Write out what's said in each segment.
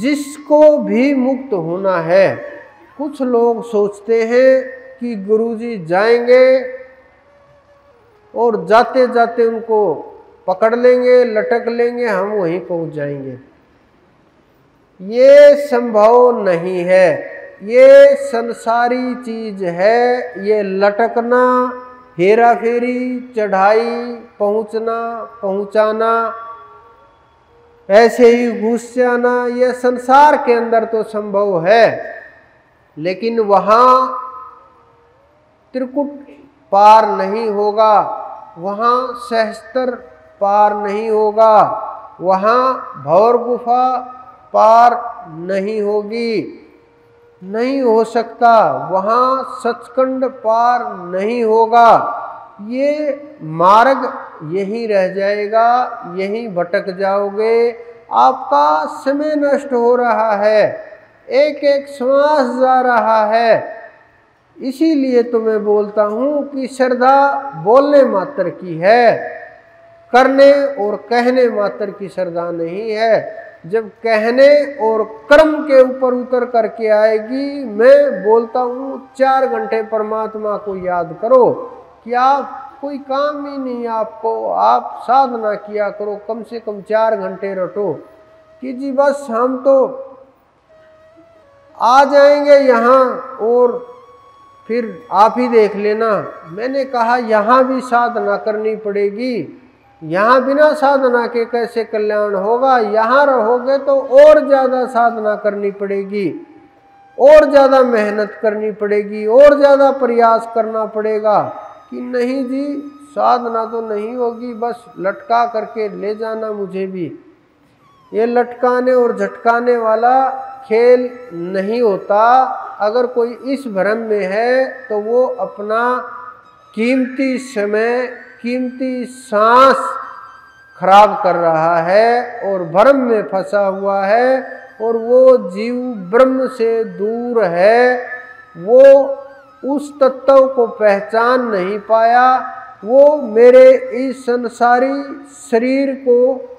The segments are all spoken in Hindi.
जिसको भी मुक्त होना है। कुछ लोग सोचते हैं कि गुरुजी जाएंगे और जाते जाते उनको पकड़ लेंगे, लटक लेंगे, हम वहीं पहुंच जाएंगे। ये संभव नहीं है। ये संसारी चीज है। ये लटकना, हेरा फेरी, चढ़ाई, पहुंचना, पहुंचाना, ऐसे ही घुस जाना, यह संसार के अंदर तो संभव है, लेकिन वहां त्रिकुट पार नहीं होगा, वहां सहस्त्र पार नहीं होगा, वहां भौर गुफा पार नहीं होगी, नहीं हो सकता, वहां सचखंड पार नहीं होगा। ये मार्ग यहीं रह जाएगा, यहीं भटक जाओगे। आपका समय नष्ट हो रहा है, एक एक श्वास जा रहा है। इसीलिए तो मैं बोलता हूं कि श्रद्धा बोलने मात्र की है, करने और कहने मात्र की श्रद्धा नहीं है। जब कहने और कर्म के ऊपर उतर करके आएगी, मैं बोलता हूँ 4 घंटे परमात्मा को याद करो कि आप कोई काम ही नहीं आपको, आप साधना किया करो, कम से कम 4 घंटे रटो कि जी बस हम तो आ जाएंगे यहाँ और फिर आप ही देख लेना। मैंने कहा यहाँ भी साधना करनी पड़ेगी, यहाँ बिना साधना के कैसे कल्याण होगा। यहाँ रहोगे तो और ज़्यादा साधना करनी पड़ेगी, और ज़्यादा मेहनत करनी पड़ेगी, और ज़्यादा प्रयास करना पड़ेगा कि नहीं जी साधना तो नहीं होगी, बस लटका करके ले जाना मुझे भी। ये लटकाने और झटकाने वाला खेल नहीं होता। अगर कोई इस भ्रम में है तो वो अपना कीमती समय, कीमती सांस खराब कर रहा है और भ्रम में फंसा हुआ है, और वो जीव ब्रह्म से दूर है। वो उस तत्व को पहचान नहीं पाया। वो मेरे इस संसारी शरीर को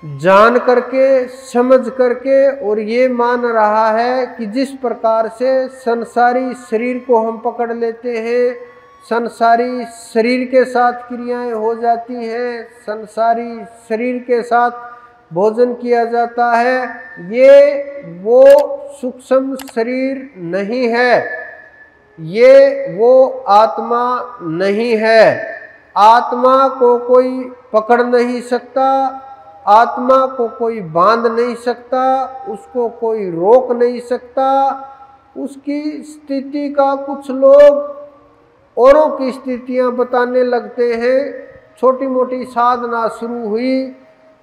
जान करके, समझ करके, और ये मान रहा है कि जिस प्रकार से संसारी शरीर को हम पकड़ लेते हैं, संसारी शरीर के साथ क्रियाएं हो जाती हैं, संसारी शरीर के साथ भोजन किया जाता है, ये वो सूक्ष्म शरीर नहीं है, ये वो आत्मा नहीं है। आत्मा को कोई पकड़ नहीं सकता, आत्मा को कोई बांध नहीं सकता, उसको कोई रोक नहीं सकता। उसकी स्थिति का कुछ लोग औरों की स्थितियां बताने लगते हैं। छोटी मोटी साधना शुरू हुई,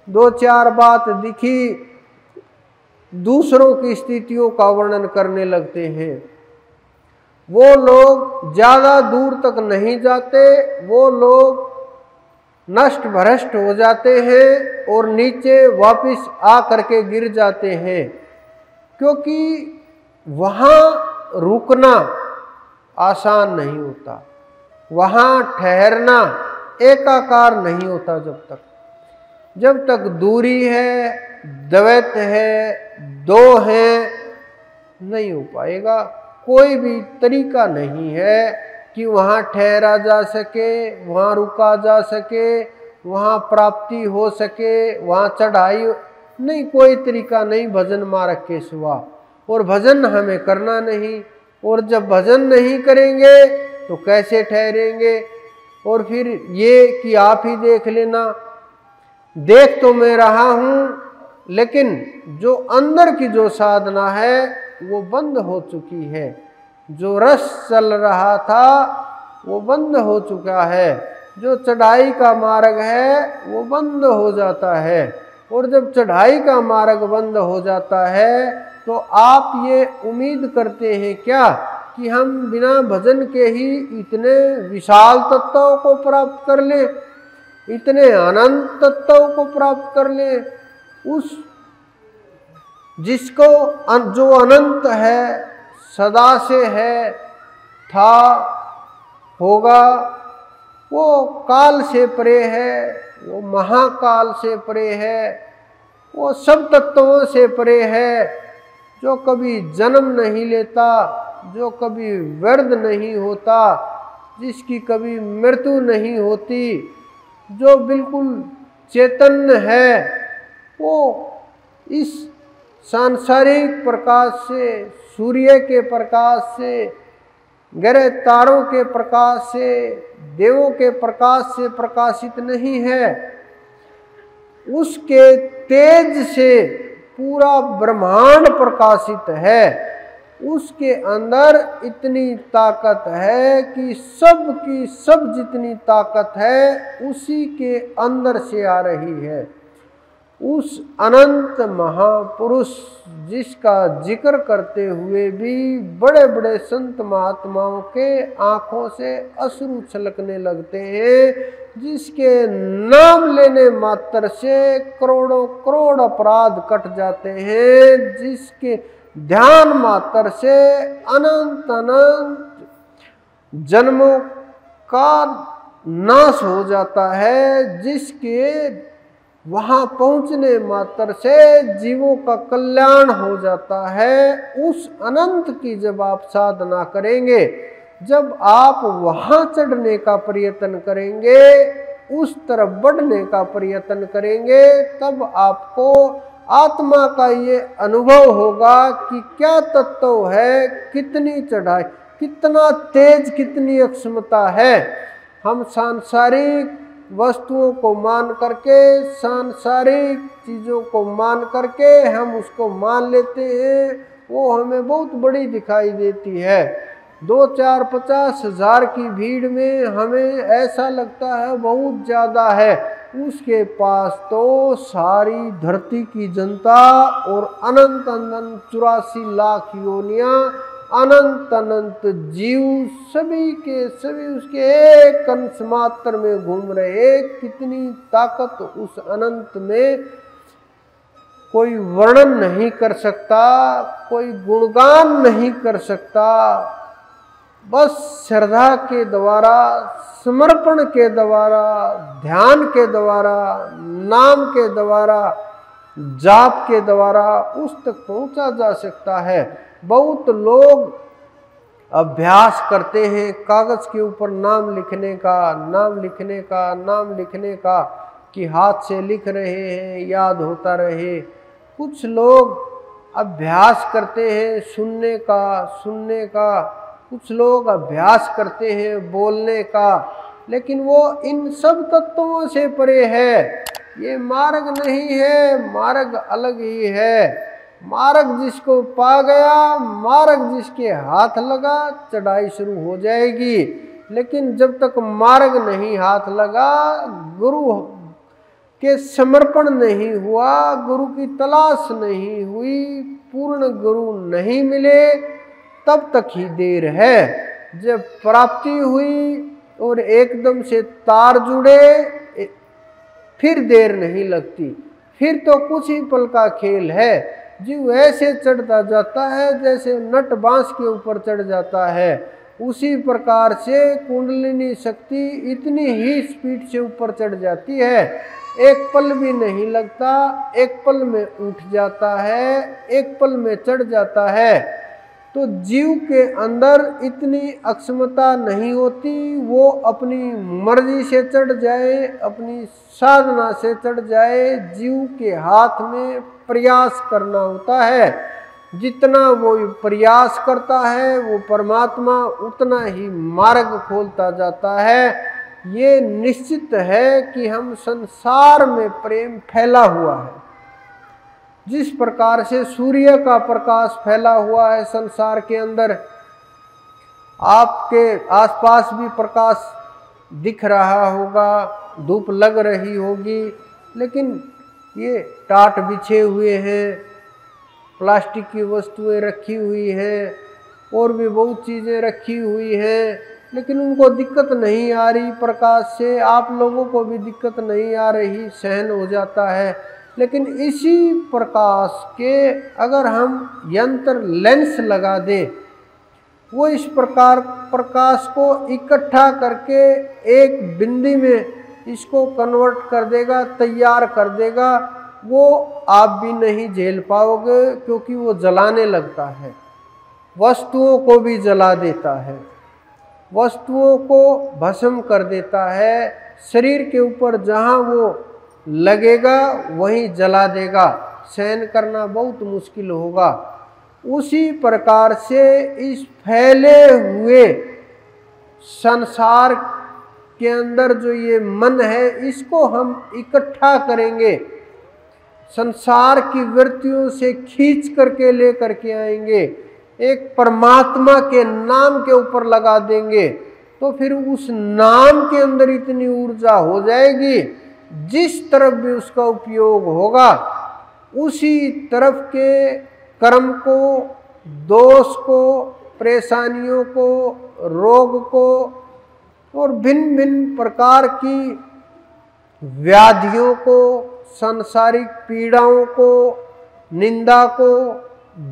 2-4 बात दिखी, दूसरों की स्थितियों का वर्णन करने लगते हैं। वो लोग ज़्यादा दूर तक नहीं जाते, वो लोग नष्ट भ्रष्ट हो जाते हैं और नीचे वापस आ करके गिर जाते हैं, क्योंकि वहाँ रुकना आसान नहीं होता, वहाँ ठहरना एकाकार नहीं होता। जब तक दूरी है, द्वैत है, दो है, नहीं हो पाएगा। कोई भी तरीका नहीं है कि वहाँ ठहरा जा सके, वहाँ रुका जा सके, वहाँ प्राप्ति हो सके, वहाँ चढ़ाई नहीं, कोई तरीका नहीं भजन मार्ग के सिवा। और भजन हमें करना नहीं, और जब भजन नहीं करेंगे तो कैसे ठहरेंगे। और फिर ये कि आप ही देख लेना, देख तो मैं रहा हूँ, लेकिन जो अंदर की जो साधना है वो बंद हो चुकी है। जो रस चल रहा था वो बंद हो चुका है, जो चढ़ाई का मार्ग है वो बंद हो जाता है। और जब चढ़ाई का मार्ग बंद हो जाता है तो आप ये उम्मीद करते हैं क्या कि हम बिना भजन के ही इतने विशाल तत्वों को प्राप्त कर लें, इतने अनंत तत्वों को प्राप्त कर लें। उस जिसको जो अनंत है, सदा से है, था, होगा, वो काल से परे है, वो महाकाल से परे है, वो सब तत्वों से परे है, जो कभी जन्म नहीं लेता, जो कभी व्यर्थ नहीं होता, जिसकी कभी मृत्यु नहीं होती, जो बिल्कुल चैतन्य है, वो इस सांसारिक प्रकाश से, सूर्य के प्रकाश से, ग्रह तारों के प्रकाश से, देवों के प्रकाश से प्रकाशित नहीं है। उसके तेज से पूरा ब्रह्मांड प्रकाशित है। उसके अंदर इतनी ताकत है कि सब की सब जितनी ताकत है उसी के अंदर से आ रही है। उस अनंत महापुरुष जिसका जिक्र करते हुए भी बड़े बड़े संत महात्माओं के आंखों से अश्रु छलकने लगते हैं, जिसके नाम लेने मात्र से करोड़ों करोड़ अपराध कट जाते हैं, जिसके ध्यान मात्र से अनंत अनंत जन्मों का नाश हो जाता है, जिसके वहां पहुंचने मात्र से जीवों का कल्याण हो जाता है। उस अनंत की जब आप साधना करेंगे, जब आप वहां चढ़ने का प्रयत्न करेंगे, उस तरफ बढ़ने का प्रयत्न करेंगे, तब आपको आत्मा का ये अनुभव होगा कि क्या तत्व है, कितनी चढ़ाई, कितना तेज, कितनी अक्षमता है। हम सांसारिक वस्तुओं को मान करके, सांसारिक चीज़ों को मान करके हम उसको मान लेते हैं, वो हमें बहुत बड़ी दिखाई देती है। 2, 4, 50 हज़ार की भीड़ में हमें ऐसा लगता है बहुत ज़्यादा है, उसके पास तो सारी धरती की जनता और अनंत अनंत 84 लाख योनियाँ, अनंत अनंत जीव, सभी के सभी उसके एक अंश मात्र में घूम रहे। कितनी ताकत उस अनंत में कोई वर्णन नहीं कर सकता, कोई गुणगान नहीं कर सकता। बस श्रद्धा के द्वारा, समर्पण के द्वारा, ध्यान के द्वारा, नाम के द्वारा, जाप के द्वारा उस तक पहुंचा जा सकता है। बहुत लोग अभ्यास करते हैं कागज के ऊपर नाम लिखने का, नाम लिखने का, नाम लिखने का, कि हाथ से लिख रहे हैं, याद होता रहे। कुछ लोग अभ्यास करते हैं सुनने का, सुनने का, कुछ लोग अभ्यास करते हैं बोलने का, लेकिन वो इन सब तत्वों से परे है। ये मार्ग नहीं है, मार्ग अलग ही है। मार्ग जिसको पा गया, मार्ग जिसके हाथ लगा, चढ़ाई शुरू हो जाएगी। लेकिन जब तक मार्ग नहीं हाथ लगा, गुरु के समर्पण नहीं हुआ, गुरु की तलाश नहीं हुई, पूर्ण गुरु नहीं मिले, तब तक ही देर है। जब प्राप्ति हुई और एकदम से तार जुड़े, फिर देर नहीं लगती, फिर तो कुछ ही पल का खेल है। जीव ऐसे चढ़ता जाता है जैसे नट बांस के ऊपर चढ़ जाता है। उसी प्रकार से कुंडलिनी शक्ति इतनी ही स्पीड से ऊपर चढ़ जाती है, एक पल भी नहीं लगता, एक पल में उठ जाता है, एक पल में चढ़ जाता है। तो जीव के अंदर इतनी अक्षमता नहीं होती, वो अपनी मर्जी से चढ़ जाए, अपनी साधना से चढ़ जाए। जीव के हाथ में प्रयास करना होता है। जितना वो प्रयास करता है, वो परमात्मा उतना ही मार्ग खोलता जाता है। ये निश्चित है कि हम संसार में प्रेम फैला हुआ है। जिस प्रकार से सूर्य का प्रकाश फैला हुआ है संसार के अंदर, आपके आसपास भी प्रकाश दिख रहा होगा, धूप लग रही होगी, लेकिन ये टाट बिछे हुए हैं, प्लास्टिक की वस्तुएं रखी हुई हैं, और भी बहुत चीज़ें रखी हुई हैं, लेकिन उनको दिक्कत नहीं आ रही प्रकाश से। आप लोगों को भी दिक्कत नहीं आ रही, सहन हो जाता है। लेकिन इसी प्रकाश के अगर हम यंत्र लेंस लगा दें, वो इस प्रकार प्रकाश को इकट्ठा करके एक बिंदी में इसको कन्वर्ट कर देगा, तैयार कर देगा। वो आप भी नहीं झेल पाओगे, क्योंकि वो जलाने लगता है, वस्तुओं को भी जला देता है, वस्तुओं को भस्म कर देता है। शरीर के ऊपर जहाँ वो लगेगा वहीं जला देगा, सहन करना बहुत मुश्किल होगा। उसी प्रकार से इस फैले हुए संसार के अंदर जो ये मन है, इसको हम इकट्ठा करेंगे, संसार की वृत्तियों से खींच करके ले करके आएंगे, एक परमात्मा के नाम के ऊपर लगा देंगे, तो फिर उस नाम के अंदर इतनी ऊर्जा हो जाएगी, जिस तरफ भी उसका उपयोग होगा उसी तरफ के कर्म को, दोष को, परेशानियों को, रोग को और भिन्न भिन्न प्रकार की व्याधियों को, सांसारिक पीड़ाओं को, निंदा को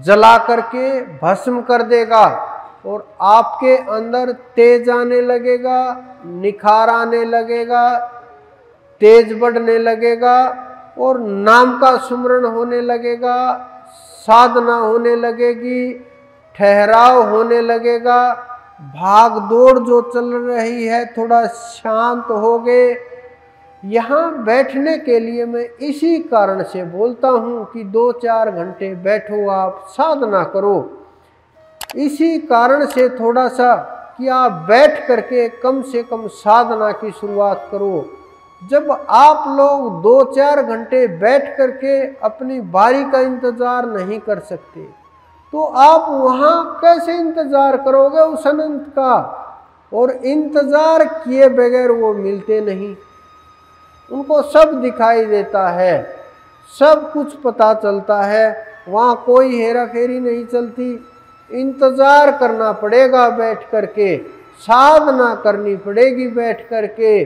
जला करके भस्म कर देगा और आपके अंदर तेज आने लगेगा, निखार आने लगेगा, तेज बढ़ने लगेगा और नाम का सुमरण होने लगेगा, साधना होने लगेगी, ठहराव होने लगेगा, भाग दौड़ जो चल रही है थोड़ा शांत हो गए। यहाँ बैठने के लिए मैं इसी कारण से बोलता हूँ कि 2-4 घंटे बैठो, आप साधना करो। इसी कारण से थोड़ा सा कि आप बैठ करके कम से कम साधना की शुरुआत करो। जब आप लोग 2-4 घंटे बैठ करके अपनी बारी का इंतज़ार नहीं कर सकते, तो आप वहाँ कैसे इंतज़ार करोगे उस अनंत का? और इंतज़ार किए बगैर वो मिलते नहीं, उनको सब दिखाई देता है, सब कुछ पता चलता है, वहाँ कोई हेरा फेरी नहीं चलती। इंतज़ार करना पड़ेगा बैठ करके, साधना करनी पड़ेगी बैठ करके,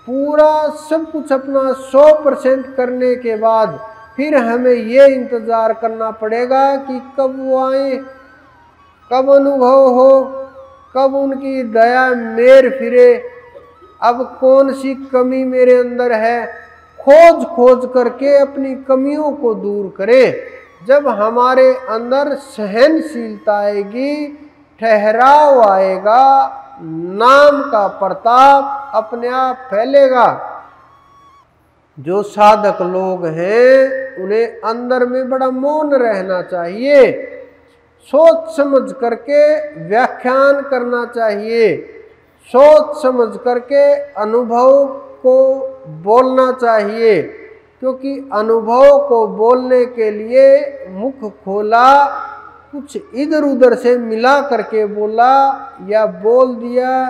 पूरा सब कुछ अपना 100% करने के बाद फिर हमें ये इंतज़ार करना पड़ेगा कि कब वो आए, कब अनुभव हो, कब उनकी दया मेर फिरे, अब कौन सी कमी मेरे अंदर है, खोज खोज करके अपनी कमियों को दूर करें। जब हमारे अंदर सहनशीलता आएगी, ठहराव आएगा, नाम का प्रताप अपने आप फैलेगा। जो साधक लोग हैं उन्हें अंदर में बड़ा मौन रहना चाहिए, सोच समझ करके व्याख्यान करना चाहिए, सोच समझ करके अनुभव को बोलना चाहिए, क्योंकि अनुभव को बोलने के लिए मुख खोला, कुछ इधर उधर से मिला करके बोला या बोल दिया,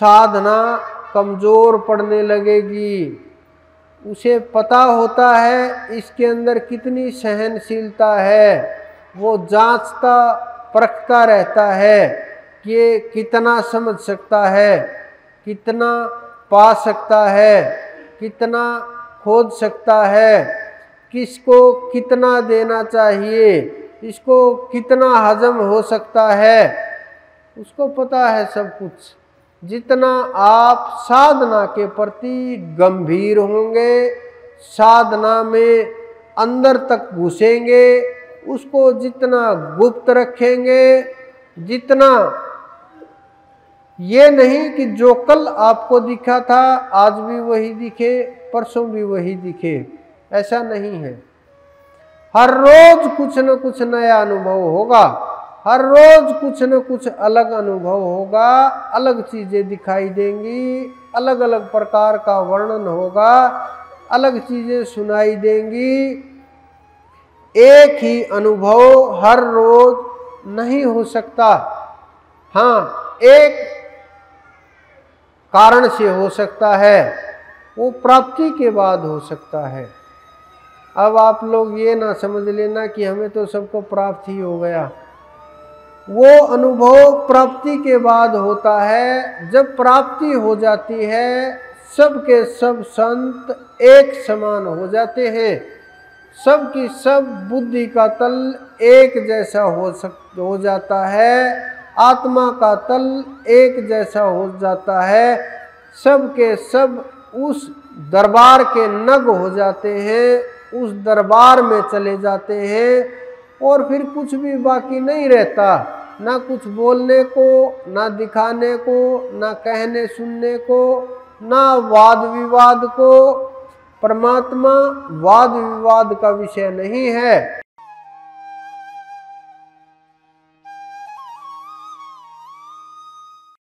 साधना कमज़ोर पड़ने लगेगी। उसे पता होता है इसके अंदर कितनी सहनशीलता है, वो जांचता परखता रहता है कि ये कितना समझ सकता है, कितना पा सकता है, कितना खोज सकता है, किसको कितना देना चाहिए, इसको कितना हजम हो सकता है, उसको पता है सब कुछ। जितना आप साधना के प्रति गंभीर होंगे, साधना में अंदर तक घुसेंगे, उसको जितना गुप्त रखेंगे, जितना ये नहीं कि जो कल आपको दिखा था आज भी वही दिखे, परसों भी वही दिखे, ऐसा नहीं है। हर रोज कुछ न कुछ नया अनुभव होगा, हर रोज कुछ न कुछ अलग अनुभव होगा, अलग चीज़ें दिखाई देंगी, अलग अलग प्रकार का वर्णन होगा, अलग चीज़ें सुनाई देंगी। एक ही अनुभव हर रोज नहीं हो सकता। हाँ, एक कारण से हो सकता है, वो प्राप्ति के बाद हो सकता है। अब आप लोग ये ना समझ लेना कि हमें तो सबको प्राप्त ही हो गया। वो अनुभव प्राप्ति के बाद होता है। जब प्राप्ति हो जाती है, सबके सब संत एक समान हो जाते हैं, सबकी सब बुद्धि का तल एक जैसा हो जाता है, आत्मा का तल एक जैसा हो जाता है, सबके सब उस दरबार के नग हो जाते हैं, उस दरबार में चले जाते हैं और फिर कुछ भी बाकी नहीं रहता, ना कुछ बोलने को, ना दिखाने को, ना कहने सुनने को, ना वाद विवाद को। परमात्मा वाद विवाद का विषय नहीं है।